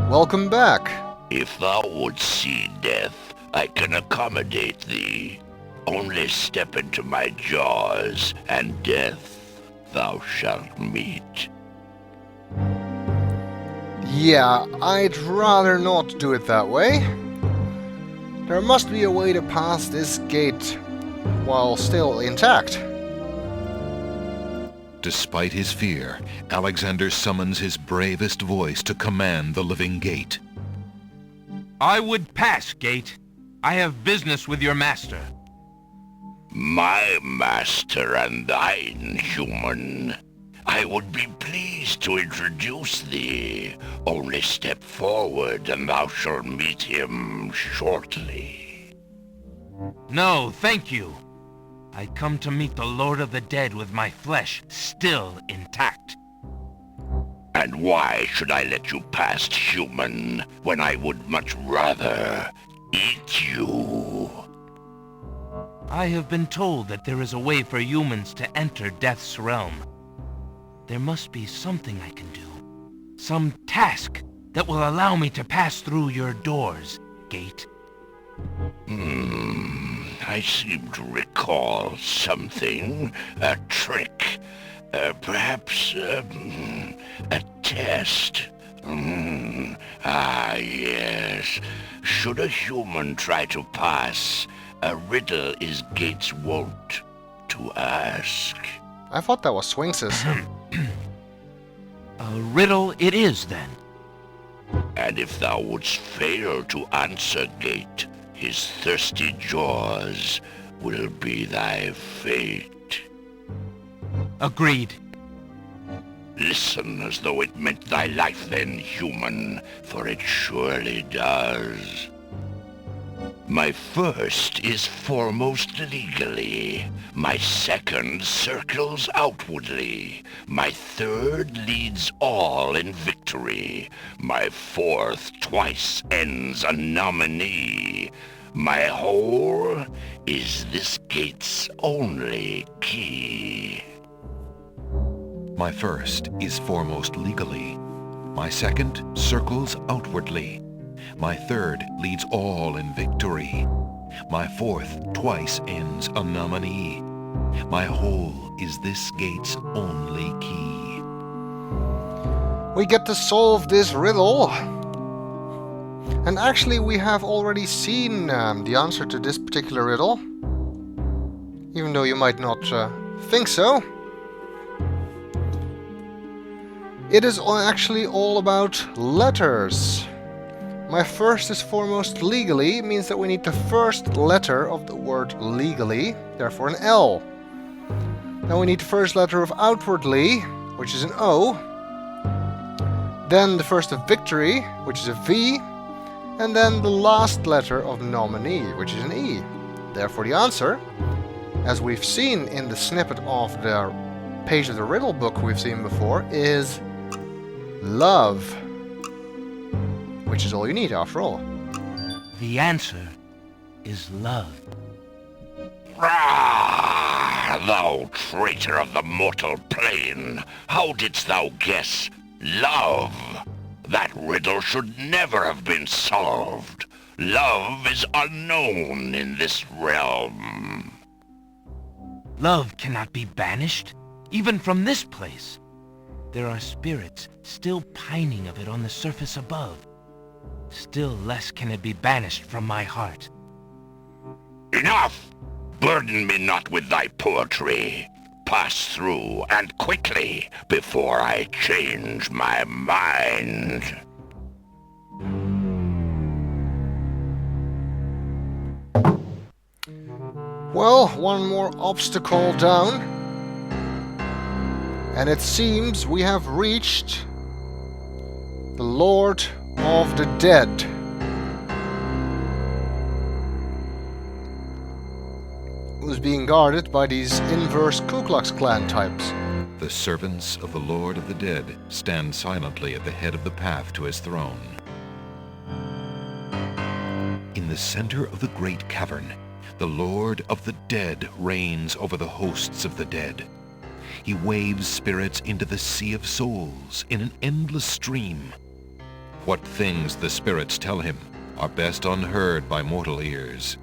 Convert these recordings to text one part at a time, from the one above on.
Welcome back. If thou wouldst see death, I can accommodate thee. Only step into my jaws, and death thou shalt meet. Yeah, I'd rather not do it that way. There must be a way to pass this gate while still intact. Despite his fear, Alexander summons his bravest voice to command the living gate. I would pass, Gate. I have business with your master. My master and thine, human. I would be pleased to introduce thee. Only step forward and thou shalt meet him shortly. No, thank you. I come to meet the Lord of the Dead with my flesh still intact. And why should I let you past, human, when I would much rather eat you? I have been told that there is a way for humans to enter Death's realm. There must be something I can do. Some task that will allow me to pass through your doors, Gate. I seem to recall something. A trick. Perhaps a test. Yes. Should a human try to pass, a riddle is Gate's wont to ask. I thought that was Swinx's. A riddle it is, then. And if thou wouldst fail to answer Gate, his thirsty jaws will be thy fate. Agreed. Listen as though it meant thy life then, human, for it surely does. My first is foremost legally. My second circles outwardly. My third leads all in victory. My fourth twice ends a nominee. My whole is this gate's only key. My first is foremost legally. My second circles outwardly. My third leads all in victory. My fourth twice ends a nominee. My whole is this gate's only key. We get to solve this riddle. And actually we have already seen the answer to this particular riddle. Even though you might not think so. It is actually all about letters. My first is foremost legally means that we need the first letter of the word legally, therefore an L. Then we need the first letter of outwardly, which is an O. Then the first of victory, which is a V. And then the last letter of nominee, which is an E. Therefore the answer, as we've seen in the snippet of the page of the riddle book we've seen before, is love. Which is all you need after all. The answer is love. Ah, thou traitor of the mortal plane! How didst thou guess love? That riddle should never have been solved. Love is unknown in this realm. Love cannot be banished, even from this place. There are spirits still pining of it on the surface above. Still less can it be banished from my heart. Enough! Burden me not with thy poetry. Pass through, and quickly, before I change my mind. Well, one more obstacle down. And it seems we have reached the Lord of the Dead. Who's being guarded by these inverse Ku Klux Klan types. The servants of the Lord of the Dead stand silently at the head of the path to his throne. In the center of the great cavern, the Lord of the Dead reigns over the hosts of the dead. He waves spirits into the sea of souls in an endless stream. What things the spirits tell him are best unheard by mortal ears.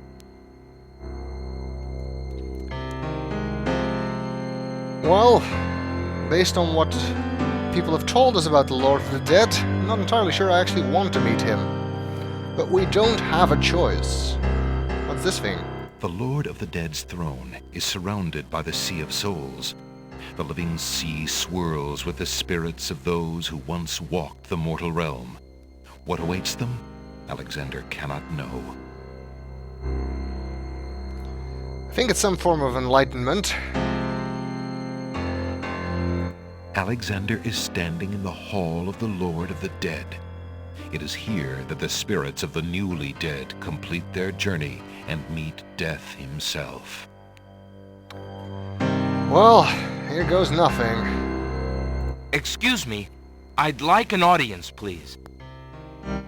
Well, based on what people have told us about the Lord of the Dead, I'm not entirely sure I actually want to meet him. But we don't have a choice. What's this thing? The Lord of the Dead's throne is surrounded by the Sea of Souls. The living sea swirls with the spirits of those who once walked the mortal realm. What awaits them, Alexander cannot know. I think it's some form of enlightenment. Alexander is standing in the hall of the Lord of the Dead. It is here that the spirits of the newly dead complete their journey and meet death himself. Well, here goes nothing. Excuse me, I'd like an audience, please.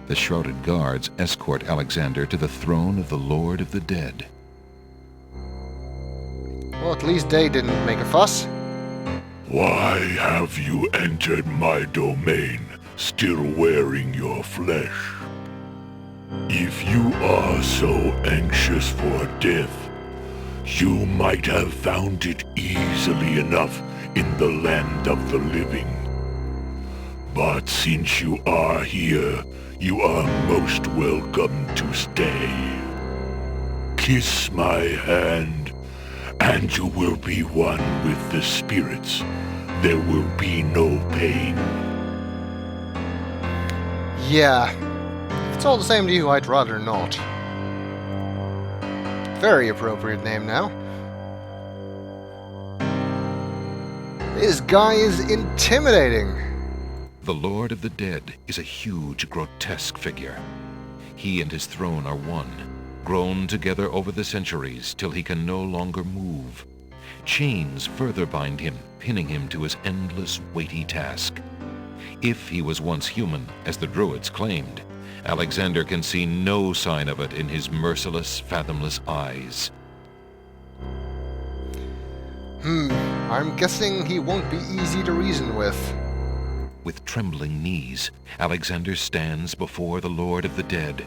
The shrouded guards escort Alexander to the throne of the Lord of the Dead. Well, at least they didn't make a fuss. Why have you entered my domain, still wearing your flesh? If you are so anxious for death, you might have found it easily enough in the land of the living. But since you are here, you are most welcome to stay. Kiss my hand, and you will be one with the spirits. There will be no pain. Yeah, if it's all the same to you, I'd rather not. Very appropriate name now. This guy is intimidating. The Lord of the Dead is a huge, grotesque figure. He and his throne are one, grown together over the centuries till he can no longer move. Chains further bind him, pinning him to his endless, weighty task. If he was once human, as the Druids claimed, Alexander can see no sign of it in his merciless, fathomless eyes. I'm guessing he won't be easy to reason with. With trembling knees, Alexander stands before the Lord of the Dead.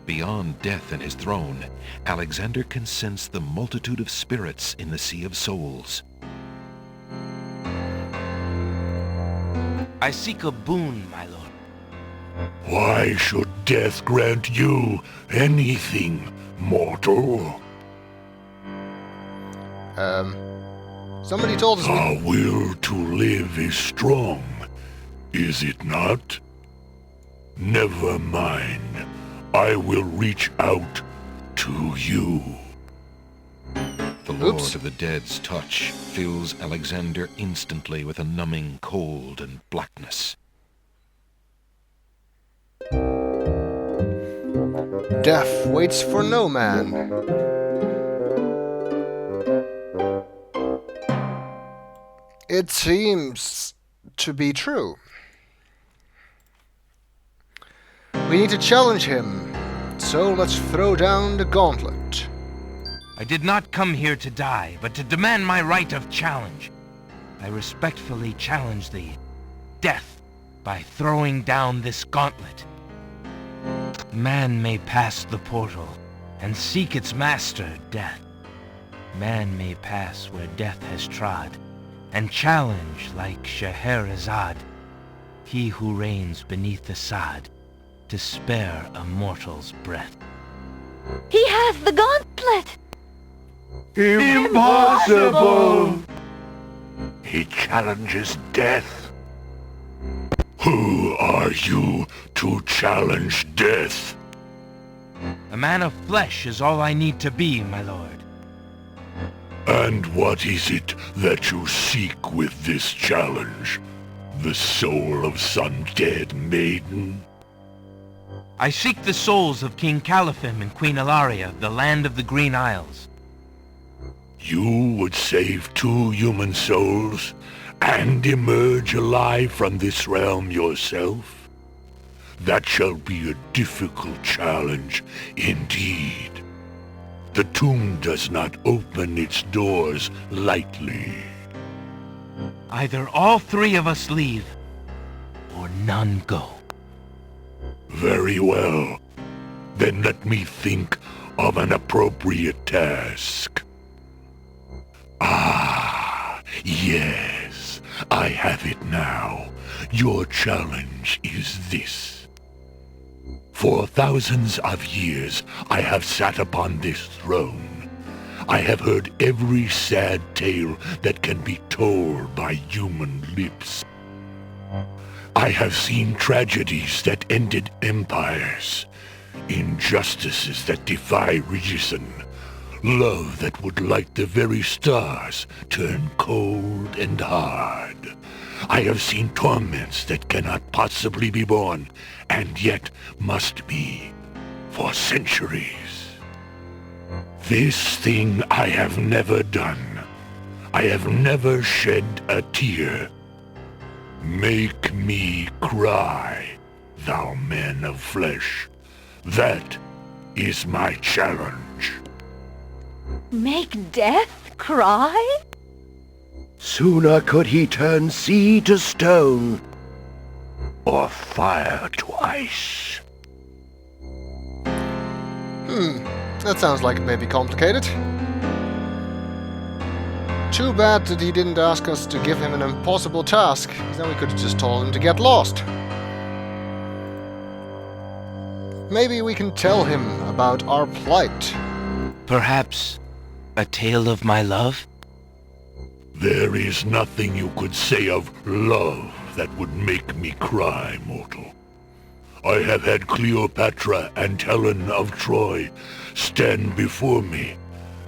Beyond death and his throne, Alexander can sense the multitude of spirits in the Sea of Souls. I seek a boon, my lord. Why should death grant you anything, mortal? Somebody told us The will to live is strong, is it not? Never mind. I will reach out to you. The Lord of the Dead's touch fills Alexander instantly with a numbing cold and blackness. Death waits for no man. It seems to be true. We need to challenge him, so let's throw down the gauntlet. I did not come here to die, but to demand my right of challenge. I respectfully challenge thee, death, by throwing down this gauntlet. Man may pass the portal and seek its master, death. Man may pass where death has trod, and challenge like Scheherazade, he who reigns beneath the sod, to spare a mortal's breath. He has the gauntlet! Impossible! He challenges death. Who are you to challenge death? A man of flesh is all I need to be, my lord. And what is it that you seek with this challenge? The soul of some dead maiden? I seek the souls of King Caliphim and Queen Ilaria of the land of the Green Isles. You would save 2 human souls and emerge alive from this realm yourself? That shall be a difficult challenge indeed. The tomb does not open its doors lightly. Either all 3 of us leave, or none go. Very well. Then let me think of an appropriate task. Ah, yes, I have it now. Your challenge is this. For thousands of years I have sat upon this throne. I have heard every sad tale that can be told by human lips. I have seen tragedies that ended empires, injustices that defy reason, love that would light the very stars turn cold and hard. I have seen torments that cannot possibly be borne, and yet must be, for centuries. This thing I have never done. I have never shed a tear. Make me cry, thou man of flesh. That is my challenge. Make death cry? Sooner could he turn sea to stone. Or fire to ice. That sounds like it may be complicated. Too bad that he didn't ask us to give him an impossible task, because then we could have just told him to get lost. Maybe we can tell him about our plight. Perhaps a tale of my love? There is nothing you could say of love that would make me cry, mortal. I have had Cleopatra and Helen of Troy stand before me,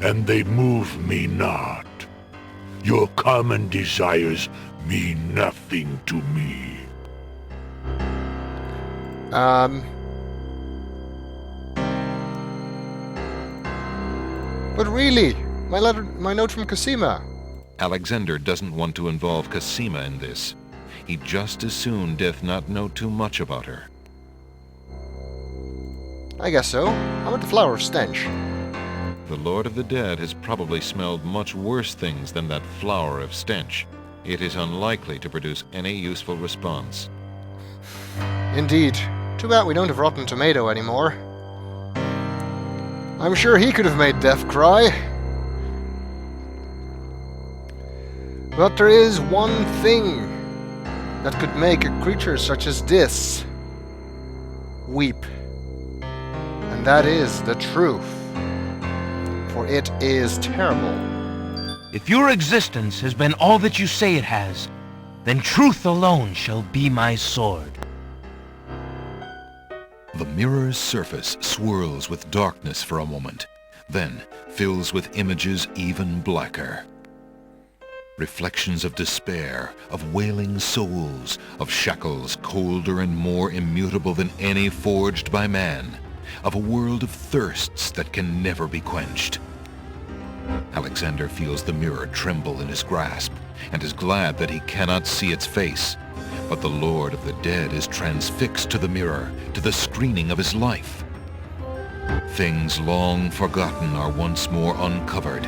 and they move me not. Your common desires mean nothing to me. But really, my note from Cosima. Alexander doesn't want to involve Cosima in this. He just as soon doth not know too much about her. I guess so. How about the flower of stench? The Lord of the Dead has probably smelled much worse things than that flower of stench. It is unlikely to produce any useful response. Indeed. Too bad we don't have Rotten Tomato anymore. I'm sure he could have made death cry. But there is one thing that could make a creature such as this weep. And that is the truth. For it is terrible. If your existence has been all that you say it has, then truth alone shall be my sword. The mirror's surface swirls with darkness for a moment, then fills with images even blacker. Reflections of despair, of wailing souls, of shackles colder and more immutable than any forged by man, of a world of thirsts that can never be quenched. Alexander feels the mirror tremble in his grasp, and is glad that he cannot see its face. But the Lord of the Dead is transfixed to the mirror, to the screening of his life. Things long forgotten are once more uncovered.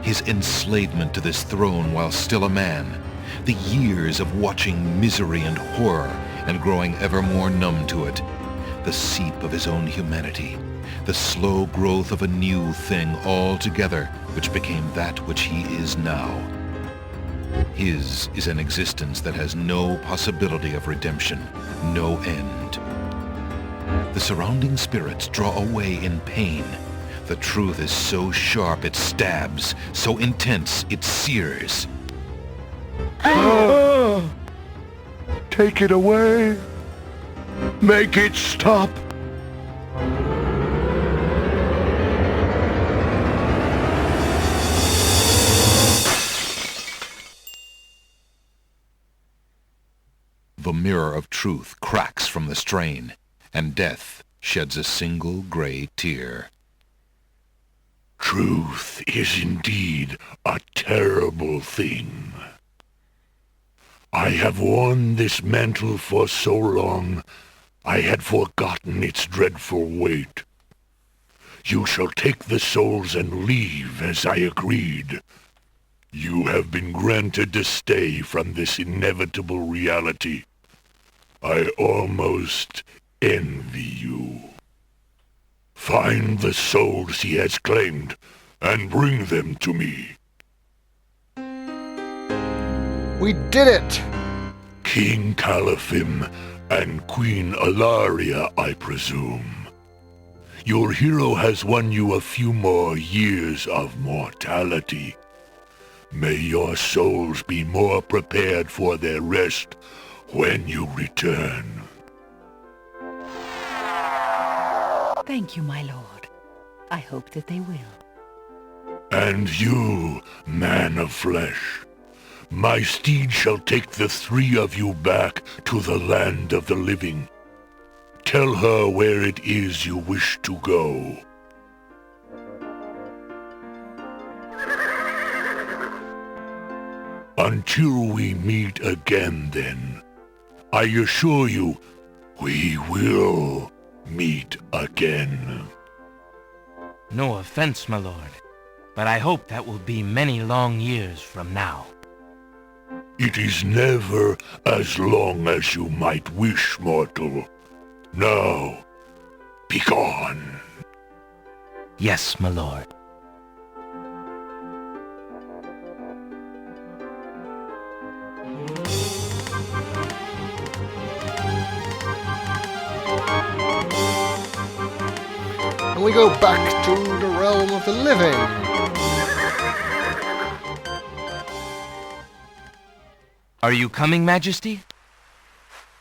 His enslavement to this throne while still a man, the years of watching misery and horror and growing ever more numb to it, the seep of his own humanity, the slow growth of a new thing altogether which became that which he is now. His is an existence that has no possibility of redemption, no end. The surrounding spirits draw away in pain. The truth is so sharp it stabs, so intense it sears. Take it away. Make it stop. The mirror of truth cracks from the strain, and death sheds a single gray tear. Truth is indeed a terrible thing. I have worn this mantle for so long, I had forgotten its dreadful weight. You shall take the souls and leave as I agreed. You have been granted to stay from this inevitable reality. I almost envy you. Find the souls he has claimed, and bring them to me. We did it! King Caliphim and Queen Alaria, I presume. Your hero has won you a few more years of mortality. May your souls be more prepared for their rest when you return. Thank you, my lord. I hope that they will. And you, man of flesh, my steed shall take the three of you back to the land of the living. Tell her where it is you wish to go. Until we meet again, then, I assure you, we will meet again. No offense, my lord, but I hope that will be many long years from now. It is never as long as you might wish, mortal. Now, begone. Yes, my lord. And we go back to the realm of the living. Are you coming, Majesty?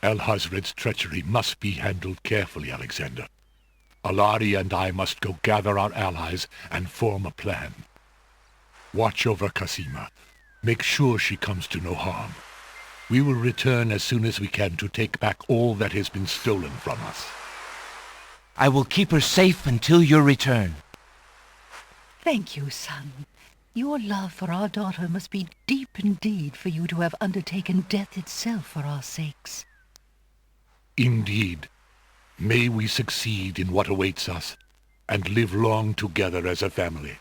Alhazred's treachery must be handled carefully, Alexander. Alaria and I must go gather our allies and form a plan. Watch over Casima. Make sure she comes to no harm. We will return as soon as we can to take back all that has been stolen from us. I will keep her safe until your return. Thank you, son. Your love for our daughter must be deep indeed for you to have undertaken death itself for our sakes. Indeed. May we succeed in what awaits us, and live long together as a family.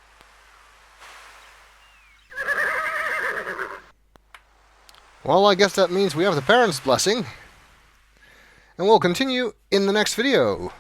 Well, I guess that means we have the parents' blessing. And we'll continue in the next video.